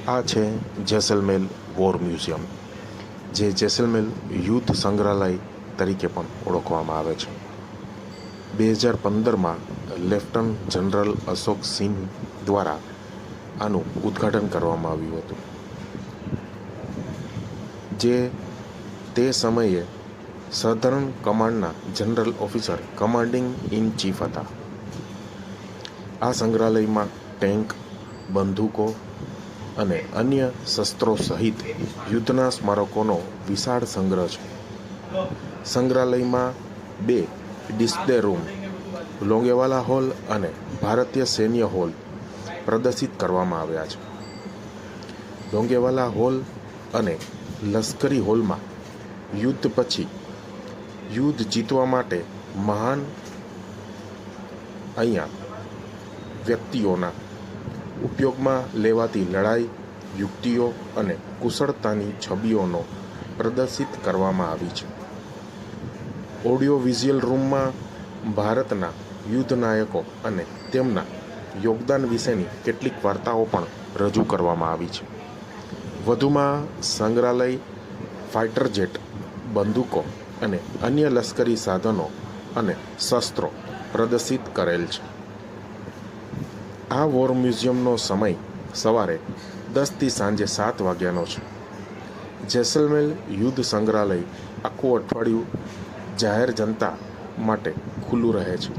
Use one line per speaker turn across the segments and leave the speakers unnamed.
આ છે Jaisalmer war museum, જે જેસલમેર યુદ્ધ સંગ્રહાલય તરીકે પણ ઓળખવામાં આવે છે. 2015માં લેફ્ટનન્ટ જનરલ અશોક સિંહ દ્વારા આનું ઉદ્ઘાટન કરવામાં આવ્યું હતું, જે તે સમયે સધર્ન કમાન્ડના general officer commanding in chief હતા. આ સંગ્રહાલયમાં ટેન્ક, બંદૂકો અને અન્ય શસ્ત્રો સહિત યુદ્ધના સ્મારકોનો વિશાળ સંગ્રહ છે. સંગ્રહાલયમાં 2 ડિસ્પ્લે રૂમ, લોંગેવાલા હોલ અને ભારતીય સૈન્ય હોલ પ્રદર્શિત કરવામાં આવ્યા છે. લોંગેવાલા હોલ અને લશ્કરી હોલમાં યુદ્ધ પછી યુદ્ધ જીતવા માટે મહાન અહીંયા વ્યક્તિઓના ઉપયોગમાં લેવાતી લડાઈ, યુક્તિઓ અને કુશળતાની છબીઓનો પ્રદર્શિત કરવામાં આવી છે. ઓડિયો વિઝ્યુઅલ રૂમમાં ભારતના યુદ્ધ નાયકો અને તેમના યોગદાન વિશેની કેટલીક વાર્તાઓ પણ રજૂ કરવામાં આવી છે. વધુમાં સંગ્રહાલય ફાઇટર જેટ, બંદૂકો અને અન્ય લશ્કરી સાધનો અને શસ્ત્રો પ્રદર્શિત કરેલ છે. આ વોર મ્યુઝિયમનો સમય સવારે 10 થી સાંજે 7 વાગ્યાનો છે. જેસલમેર યુદ્ધ સંગ્રહાલય આખું અઠવાડિયું જાહેર જનતા માટે ખુલ્લું રહે છે,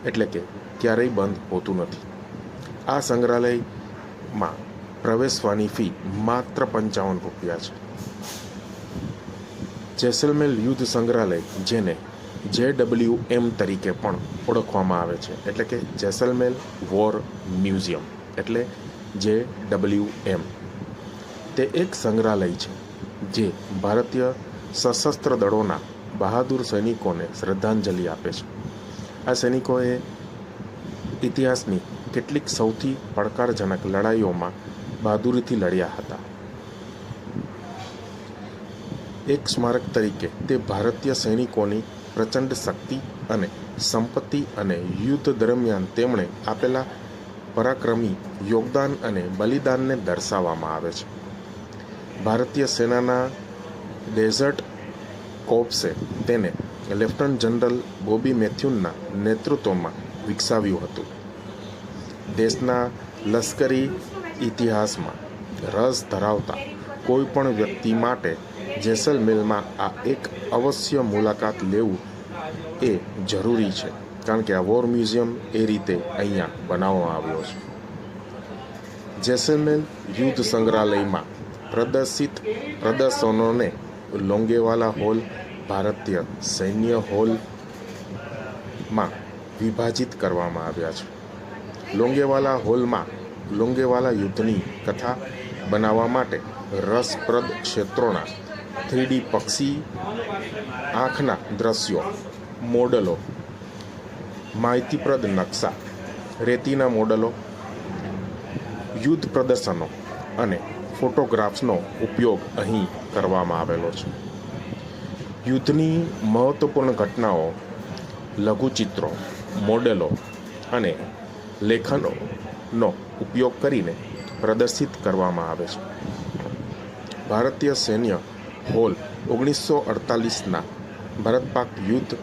એટલે કે ક્યારેય બંધ હોતું નથી. આ સંગ્રહાલયમાં પ્રવેશવાની ફી માત્ર 55 રૂપિયા છે. જેસલમેર યુદ્ધ સંગ્રહાલય, જેને JWM તરીકે પણ ઓળખવામાં આવે છે, એટલે કે જેસલમેર વોર મ્યુઝિયમ એટલે JWM, તે એક સંગ્રહાલય છે જે ભારતીય સશસ્ત્ર દળોના બહાદુર સૈનિકોને શ્રદ્ધાંજલિ આપે છે. આ સૈનિકોએ ઇતિહાસની કેટલીક સૌથી પડકારજનક લડાઈઓમાં બહાદુરીથી લડ્યા હતા. એક સ્મારક તરીકે તે ભારતીય સૈનિકોની પ્રચંડ શક્તિ અને સંપત્તિ અને યુદ્ધ દરમિયાન તેમણે આપેલા પરાક્રમી યોગદાન અને બલિદાનને દર્શાવવામાં આવે છે. ભારતીય સેનાના ડેઝર્ટ કોર્પ્સે તેને લેફ્ટનન્ટ જનરલ બોબી મેથ્યુના નેતૃત્વમાં વિકસાવ્યું હતું. દેશના લશ્કરી ઇતિહાસમાં રસ ધરાવતા કોઈ પણ વ્યક્તિ માટે જેસલમેરમાં આ એક અવશ્ય મુલાકાત લેવું એ જરૂરી છે, કારણ કે આ વોર મ્યુઝિયમ એ રીતે અહીંયા બનાવવામાં આવ્યો છે. જેસલમેર યુદ્ધ સંગ્રહાલયમાં પ્રદર્શિત પ્રદર્શનોને લોંગેવાલા હોલ, ભારતીય સૈન્ય હોલમાં વિભાજિત કરવામાં આવ્યા છે. લોંગેવાલા હોલમાં લોંગેવાલા યુદ્ધની કથા બનાવવા માટે રસપ્રદ ક્ષેત્રોના 3D પક્ષી આંખના દ્રશ્યો, મોડલો, માહિતીપ્રદ નકશા, રેતીના મોડલો, યુદ્ધ પ્રદર્શનો અને ફોટોગ્રાફ્સનો ઉપયોગ અહીં કરવામાં આવેલો છે. યુદ્ધની મહત્વપૂર્ણ ઘટનાઓ, લઘુચિત્રો, મોડેલો અને લેખનોનો ઉપયોગ કરીને પ્રદર્શિત કરવામાં આવે છે. ભારતીય સૈન્ય હોલ 1948ના ભારત પાક યુદ્ધ,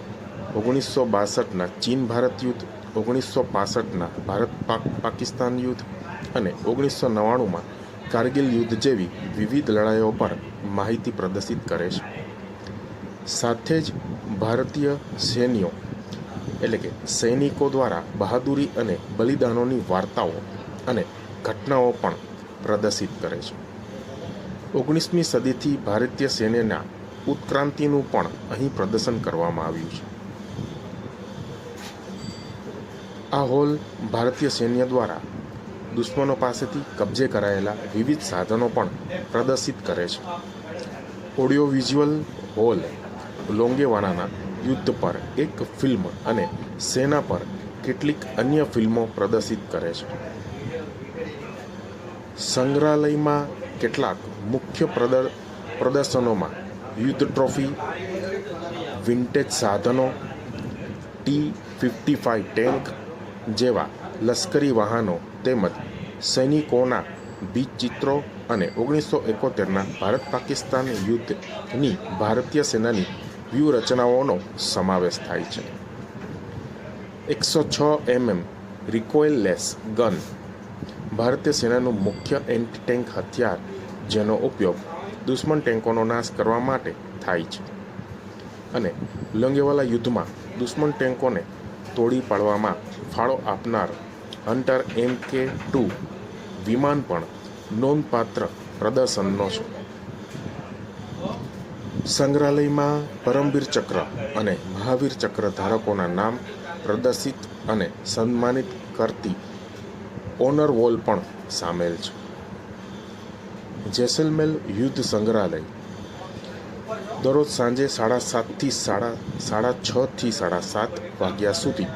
1962ના ચીન ભારત યુદ્ધ, 1965ના ભારત પાકિસ્તાન યુદ્ધ અને 1999માં કારગિલ યુદ્ધ જેવી વિવિધ લડાઈઓ પર માહિતી પ્રદર્શિત કરે છે. સાથે જ ભારતીય સૈન્યો એટલે કે સૈનિકો દ્વારા બહાદુરી અને બલિદાનોની વાર્તાઓ અને ઘટનાઓ પણ પ્રદર્શિત કરે છે. 19મી સદીથી ભારતીય સૈન્યના ઉત્ક્રાંતિનું પણ અહીં પ્રદર્શન કરવામાં આવ્યું છે. આ હોલ ભારતીય સૈન્ય દ્વારા દુશ્મનો પાસેથી કબજે કરાયેલા વિવિધ સાધનો પણ પ્રદર્શિત કરે છે. ઓડિયો વિઝ્યુઅલ હોલ લોંગેવાલાના યુદ્ધ પર એક ફિલ્મ અને સેના પર કેટલીક અન્ય ફિલ્મો પ્રદર્શિત કરે છે. સંગ્રહાલયમાં કેટલાક મુખ્ય પ્રદર્શનોમાં યુદ્ધ ટ્રોફી, વિન્ટેજ સાધનો, T-55 ટેન્ક જેવા લશ્કરી વાહનો તેમજ સૈનિકોના બીજ ચિત્રો અને 1971ના ભારત પાકિસ્તાન યુદ્ધની ભારતીય સેનાની વ્યૂહરચનાઓનો સમાવેશ થાય છે. 106 mm રિકોઇલલેસ ગન ભારતીય સેનાનું મુખ્ય એન્ટી ટેન્ક હથિયાર, જેનો ઉપયોગ દુશ્મન ટેન્કોનો નાશ કરવા માટે થાય છે અને લોંગેવાલા યુદ્ધમાં દુશ્મન ટેન્કોને તોડી પાડવામાં ફાળો આપનાર હન્ટર MK2 વિમાન પણ નોંધપાત્ર પ્રદર્શનનો છે. સંગ્રહાલયમાં પરમવીર ચક્ર અને મહાવીર ચક્ર ધારકોના નામ પ્રદર્શિત અને સન્માનિત કરતી ઓનર વોલ પણ સામેલ છે. જેસલમેર યુદ્ધ સંગ્રહાલય દરરોજ સાંજે 7:30 થી 6:30 વાગ્યા સુધી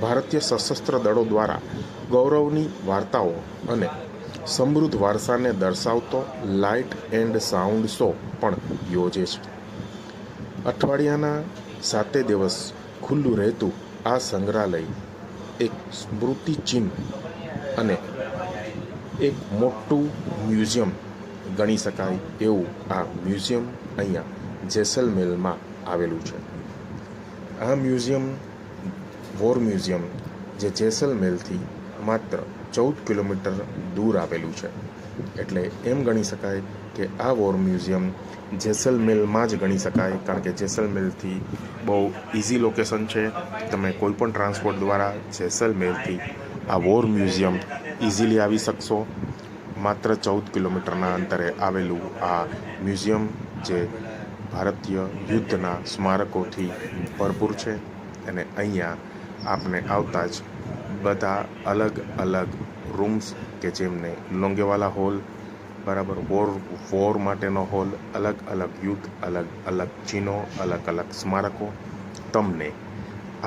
ભારતીય સશસ્ત્ર દળો દ્વારા ગૌરવની વાર્તાઓ અને સમૃદ્ધ વારસાને દર્શાવતો લાઇટ એન્ડ સાઉન્ડ શો પણ યોજે છે. અઠવાડિયાના 7 દિવસ ખુલ્લું રહેતું આ સંગ્રહાલય એક સ્મૃતિ ચિહ્ન અને એક મોટું મ્યુઝિયમ ગણી શકાય એવું આ મ્યુઝિયમ અહીંયા જેસલમેરમાં આવેલું છે. આ મ્યુઝિયમ વોર મ્યુઝિયમ જે જેસલમેરથી માત્ર 14 કિલોમીટર દૂર આવેલું છે. એટલે એમ ગણી શકાય કે આ વોર મ્યુઝિયમ જેસલમેરમાં જ ગણી શકાય, કારણ કે જેસલમેરથી બહુ ઇઝી લોકેશન છે. તમે કોઈ પણ ટ્રાન્સપોર્ટ દ્વારા જેસલમેરથી આ વોર મ્યુઝિયમ ઇઝીલી આવી શકશો. માત્ર 14 કિલોમીટરના અંતરે આવેલું આ મ્યુઝિયમ જે ભારતીય યુદ્ધના સ્મારકોથી ભરપૂર છે અને અહીંયા આપને આવતા જ બધા અલગ અલગ રૂમ્સ કે જેમને લોંગેવાલા હોલ, બરાબર, વોર માટેનો હોલ, અલગ અલગ યુદ્ધ, અલગ અલગ ચિહ્નો, અલગ અલગ સ્મારકો તમને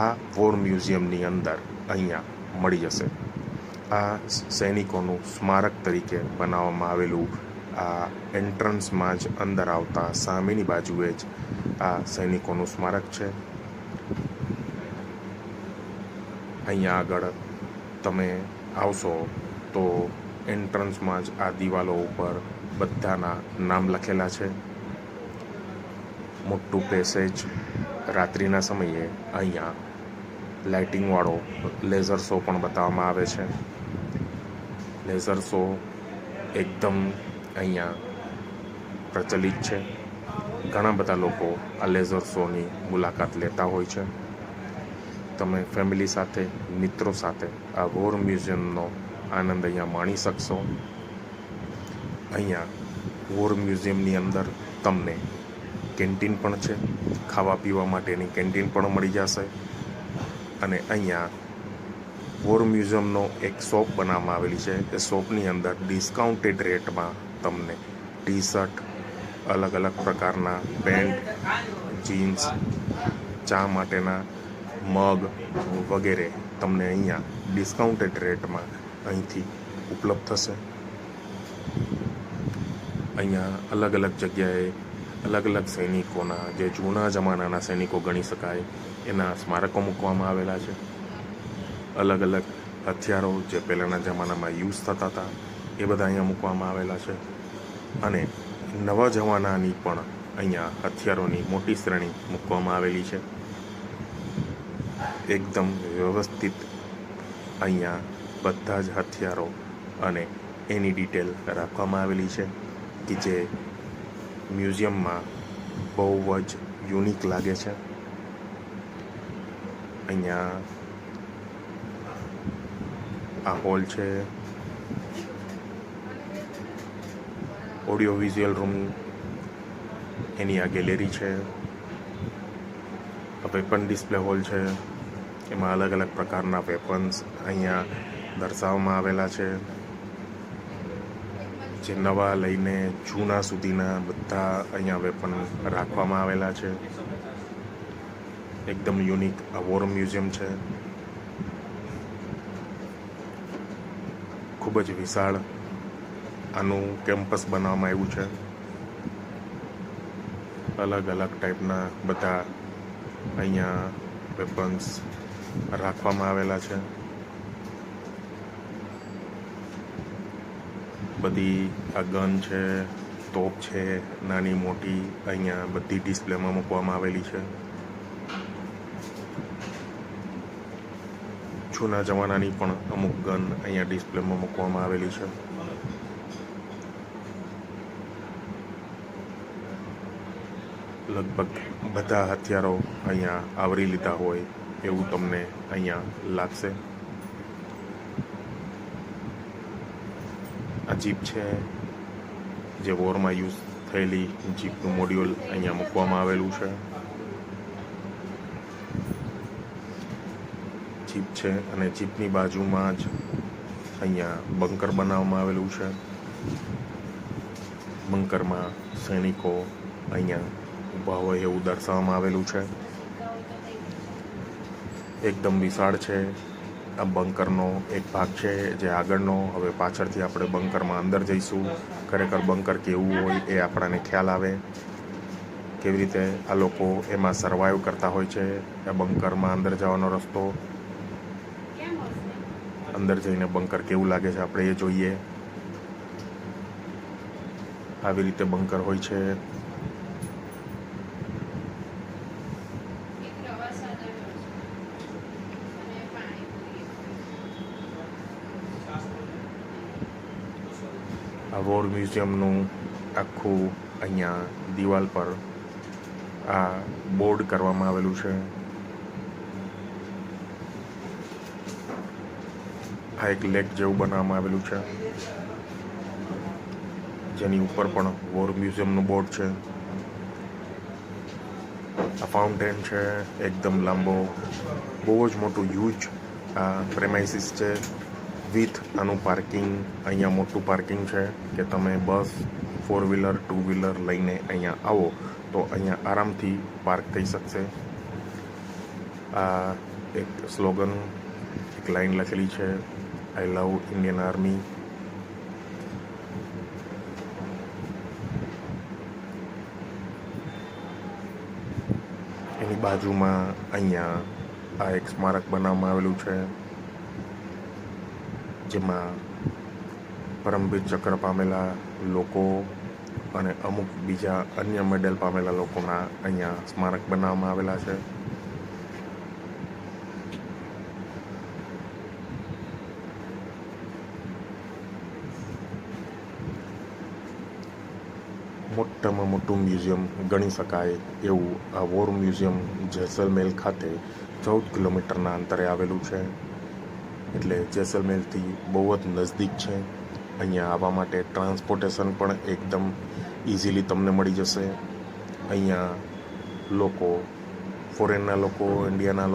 આ વોર મ્યુઝિયમની અંદર અહીંયા મળી જશે. આ સૈનિકોનું સ્મારક તરીકે બનાવવામાં આવેલું આ એન્ટ્રન્સમાં જ અંદર આવતા સામેની બાજુએ જ આ સૈનિકોનું સ્મારક છે. અહીંયા આગળ તમે આવશો તો એન્ટ્રન્સમાં જ આ દિવાલો ઉપર બધાના નામ લખેલા છે. મોટું પેસેજ, રાત્રિના સમયે અહીંયા લાઇટિંગવાળો લેઝર શો પણ બતાવવામાં આવે છે. લેઝર શો એકદમ અહીંયા પ્રચલિત છે. ઘણા બધા લોકો આ લેઝર શોની મુલાકાત લેતા હોય છે. તમે ફેમિલી સાથે, મિત્રો સાથે આ વોર મ્યુઝિયમનો આનંદ અહીંયા માણી શકશો. અહીંયા વોર મ્યુઝિયમની અંદર તમને કેન્ટીન પણ છે. ખાવા પીવા માટેની કેન્ટીન પણ મળી જશે. અને અહીંયા વોર મ્યુઝિયમનો એક શોપ બનાવવામાં આવેલી છે. એ શોપની અંદર ડિસ્કાઉન્ટેડ રેટમાં તમને ટી શર્ટ, અલગ અલગ પ્રકારના પેન્ટ, જીન્સ, ચા માટેના મગ વગેરે તમને અહીંયા ડિસ્કાઉન્ટેડ રેટમાં અહીંથી ઉપલબ્ધ થશે. અહીંયા અલગ અલગ જગ્યાએ અલગ અલગ સૈનિકોના, જે જૂના જમાનાના સૈનિકો ગણી શકાય, એના સ્મારકો મૂકવામાં આવેલા છે. અલગ અલગ હથિયારો જે પહેલાંના જમાનામાં યુઝ થતા હતા એ બધા અહીંયા મૂકવામાં આવેલા છે. અને નવા જમાનાની પણ અહીંયા હથિયારોની મોટી શ્રેણી મૂકવામાં આવેલી છે. એકદમ વ્યવસ્થિત અહીંયા બધા જ હથિયારો અને એની ડિટેલ રાખવામાં આવેલી છે કે જે મ્યુઝિયમમાં બહુ જ યુનિક લાગે છે. અહીંયા આ હોલ છે. ઓડિયો વિઝ્યુઅલ રૂમ, એની આ ગેલેરી છે. વેપન ડિસ્પ્લે હોલ છે. એમાં અલગ અલગ પ્રકારના વેપન્સ અહીંયા દર્શાવવામાં આવેલા છે. જે નવા લઈને જૂના સુધીના બધા અહીંયા વેપન રાખવામાં આવેલા છે. એકદમ યુનિક આ વોર મ્યુઝિયમ છે. ખૂબ જ વિશાળ આનું કેમ્પસ બનાવવામાં આવ્યું છે. અલગ અલગ ટાઈપના બધા અહીંયા વેપન્સ રાખવામાં આવેલા છે. બધી આ ગન છે, તોપ છે, નાની મોટી અહીંયા બધી ડિસ્પ્લેમાં મૂકવામાં આવેલી છે. જૂના જમાનાની પણ અમુક ગન અહીંયા ડિસ્પ્લેમાં મૂકવામાં આવેલી છે. લગભગ બધા હથિયારો અહીંયા આવરી લીધા હોય એવું તમને અહીંયા લાગશે. આ જીપ છે, જે વોરમાં યુઝ થયેલી જીપનું મોડ્યુલ અહીંયા મૂકવામાં આવેલું છે. જીપ છે અને જીપની બાજુમાં જ અહીંયા બંકર બનાવવામાં આવેલું છે. બંકરમાં સૈનિકો અહીંયા ઊભા હોય એવું દર્શાવવામાં આવેલું છે. એકદમ વિશાળ છે. આ બંકરનો એક ભાગ છે જે આગળનો. હવે પાછળથી આપણે બંકરમાં અંદર જઈશું. ખરેખર બંકર કેવું હોય એ આપણને ખ્યાલ આવે, કેવી રીતે આ લોકો એમાં સર્વાઈવ કરતા હોય છે. આ બંકરમાં અંદર જવાનો રસ્તો, અંદર જઈને બંકર કેવું લાગે છે આપણે એ જોઈએ. આવી રીતે બંકર હોય છે. આ વોર મ્યુઝિયમનું આખું અહીંયા દિવાલ પર આ બોર્ડ કરવામાં આવેલું છે. આ એક લેક જેવું બનાવવામાં આવેલું છે, જેની ઉપર પણ વોર મ્યુઝિયમનું બોર્ડ છે. આ ફાઉન્ટેન છે, એકદમ લાંબો, બહુ જ મોટું હ્યુજ આ પ્રેમાઇસીસ છે. વિથ આનું પાર્કિંગ, અહીંયા મોટું પાર્કિંગ છે કે તમે બસ, 4 વ્હીલર, 2 વ્હીલર લઈને અહીંયા આવો તો અહીંયા આરામથી પાર્ક થઈ શકશે. આ એક સ્લોગન, એક લાઈન લખેલી છે, આઈ લવ ઇન્ડિયન આર્મી. એની બાજુમાં અહીંયા આ એક સ્મારક બનાવવામાં આવેલું છે, જેમાં પરમવીર ચક્ર પામેલા લોકો અને અમુક બીજા અન્ય મેડલ પામેલા લોકોના અહીંયા સ્મારક બનાવવામાં આવેલા છે. મોટામાં મોટું મ્યુઝિયમ ગણી શકાય એવું આ વોર મ્યુઝિયમ જેસલમેર ખાતે 14 કિલોમીટરના અંતરે આવેલું છે. એટલે જેસલમેરથી બહુ જ નજદીક છે. અહીંયા આવવા માટે ટ્રાન્સપોર્ટેશન પણ એકદમ ઇઝીલી તમને મળી જશે. અહીંયા લોકો, ફોરેનના લોકો, ઇન્ડિયાના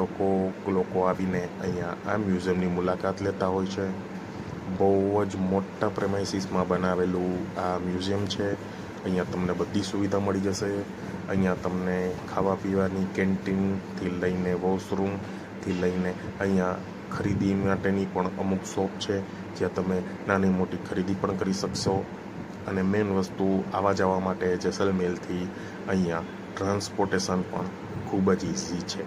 લોકો આવીને અહીંયા આ મ્યુઝિયમની મુલાકાત લેતા હોય છે. બહુ જ મોટા પ્રેમાઇસીસમાં બનાવેલું આ મ્યુઝિયમ છે. અહીંયા તમને બધી સુવિધા મળી જશે. અહીંયા તમને ખાવા પીવાની કેન્ટીનથી લઈને વોશરૂમથી લઈને અહીંયા ખરીદી માટેની પણ અમુક શોપ છે, જ્યાં તમે નાની મોટી ખરીદી પણ કરી શકશો. અને મેઇન વસ્તુ, આવવા જવા માટે જેસલમેરથી અહીંયા ટ્રાન્સપોર્ટેશન પણ ખૂબ જ ઇઝી છે.